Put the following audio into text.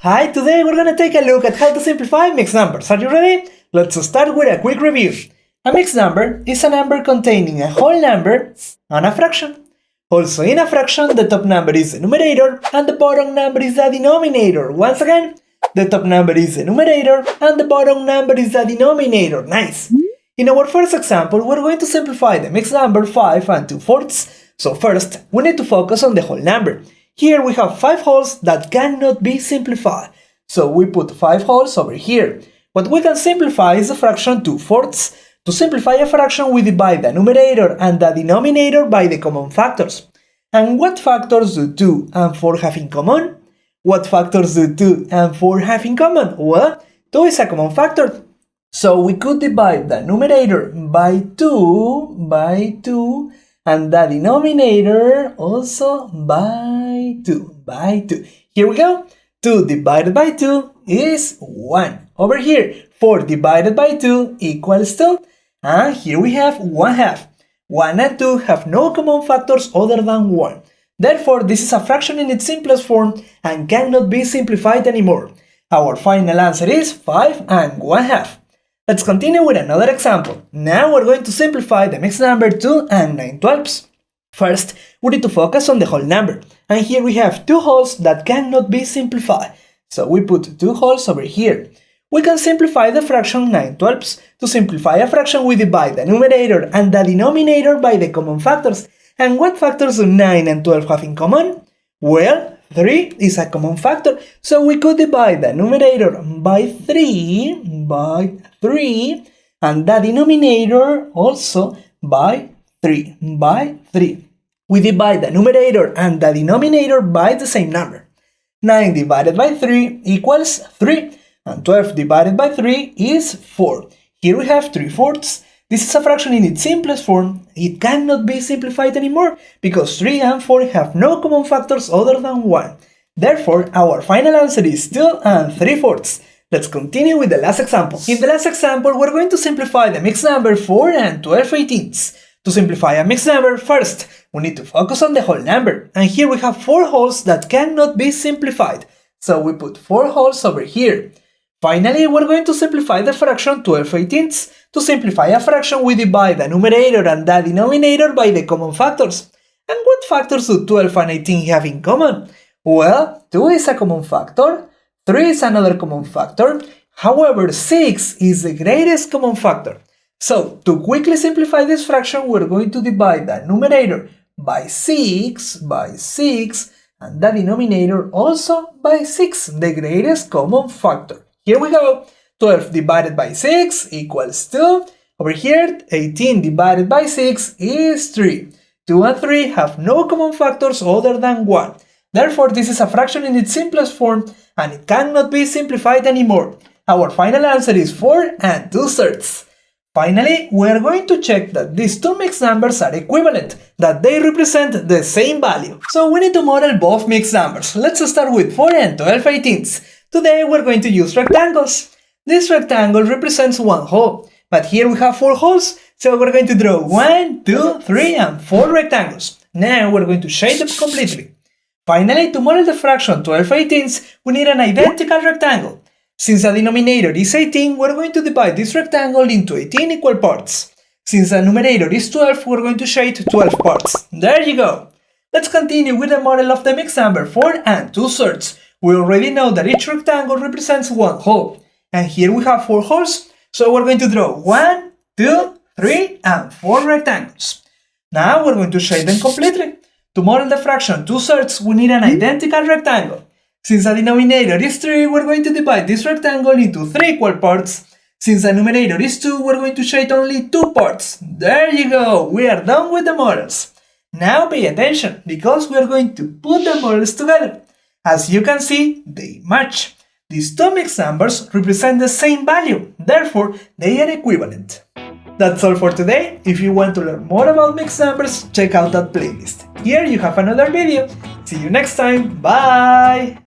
Hi, today we're gonna take a look at how to simplify mixed numbers. Are you ready? Let's start with a quick review. A mixed number is a number containing a whole number and a fraction. Also, in a fraction, the top number is the numerator and the bottom number is the denominator. Once again, the top number is the numerator and the bottom number is the denominator. Nice! In our first example, we're going to simplify the mixed number 5 and 2/4. So first, we need to focus on the whole number. Here we have 5 wholes that cannot be simplified. So we put 5 wholes over here. What we can simplify is the fraction 2/4. To simplify a fraction, we divide the numerator and the denominator by the common factors. And what factors do 2 and 4 have in common? What factors do 2 and 4 have in common? Well, 2 is a common factor. So we could divide the numerator by 2, and the denominator also by 2. Here we go. 2 divided by 2 is 1. Over here, 4 divided by 2 equals 2. And here we have 1/2. 1 and 2 have no common factors other than 1. Therefore, this is a fraction in its simplest form and cannot be simplified anymore. Our final answer is 5 and 1/2. Let's continue with another example. Now we're going to simplify the mixed number 2 and 9/12. First, we need to focus on the whole number. And here we have 2 wholes that cannot be simplified. So we put 2 wholes over here. We can simplify the fraction 9/12. To simplify a fraction, we divide the numerator and the denominator by the common factors. And what factors do 9 and 12 have in common? Well, 3 is a common factor, so we could divide the numerator by 3, and the denominator also by 3. We divide the numerator and the denominator by the same number. 9 divided by 3 equals 3, and 12 divided by 3 is 4. Here we have 3/4. This is a fraction in its simplest form. It cannot be simplified anymore because 3 and 4 have no common factors other than 1. Therefore, our final answer is 2 and 3/4. Let's continue with the last example. In the last example, we're going to simplify the mixed number 4 and 12/18. To simplify a mixed number, first, we need to focus on the whole number. And here we have 4 wholes that cannot be simplified. So we put 4 wholes over here. Finally, we're going to simplify the fraction 12/18. To simplify a fraction, we divide the numerator and the denominator by the common factors. And what factors do 12 and 18 have in common? Well, 2 is a common factor, 3 is another common factor, however 6 is the greatest common factor. So, to quickly simplify this fraction, we're going to divide the numerator by 6, and the denominator also by 6, the greatest common factor. Here we go. 12 divided by 6 equals 2. Over here, 18 divided by 6 is 3. 2 and 3 have no common factors other than 1. Therefore, this is a fraction in its simplest form and it cannot be simplified anymore. Our final answer is 4 and 2/3. Finally, we are going to check that these two mixed numbers are equivalent, that they represent the same value. So we need to model both mixed numbers. Let's start with 4 and 12/18. Today we're going to use rectangles. This rectangle represents 1 whole, but here we have 4 holes, so we're going to draw 1, 2, 3, and 4 rectangles. Now we're going to shade them completely. Finally, to model the fraction 12/18, we need an identical rectangle. Since the denominator is 18, we're going to divide this rectangle into 18 equal parts. Since the numerator is 12, we're going to shade 12 parts. There you go! Let's continue with the model of the mixed number 4 and 2/3. We already know that each rectangle represents 1 whole. And here we have 4 holes, so we're going to draw 1, 2, 3, and 4 rectangles. Now we're going to shade them completely. To model the fraction 2/3, we need an identical rectangle. Since the denominator is 3, we're going to divide this rectangle into 3 equal parts. Since the numerator is 2, we're going to shade only 2 parts. There you go! We are done with the models. Now pay attention, because we are going to put the models together. As you can see, they match. These two mixed numbers represent the same value, therefore they are equivalent. That's all for today. If you want to learn more about mixed numbers, check out that playlist. Here you have another video. See you next time. Bye!